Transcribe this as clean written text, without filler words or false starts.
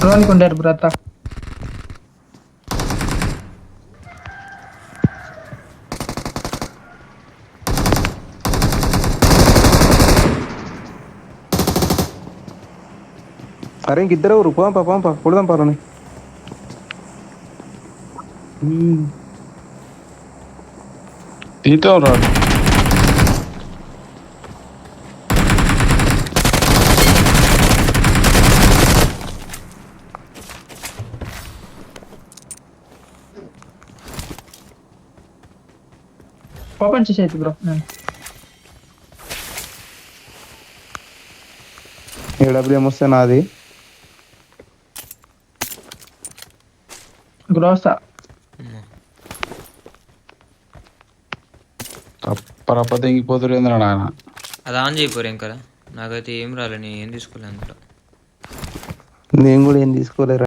అనుకుంటారు బ్రత అరే ఇంకిద్దరు ఎవరు పోంపా కొడదాం పాలని తీతో రాడు ఓపెన్ చేసేది బ్రో ఏడబ్ల్యూఎం వస్తే నాది గ్రోసా రప్ప తెంగిపోతురు ఏంద్రా నాయన. అది ఆన్ చేయపోరు ఇంకా నాకైతే ఏం రాలే, నేను ఏం తీసుకోలే అందులో. నేను కూడా ఏం తీసుకోలేరా.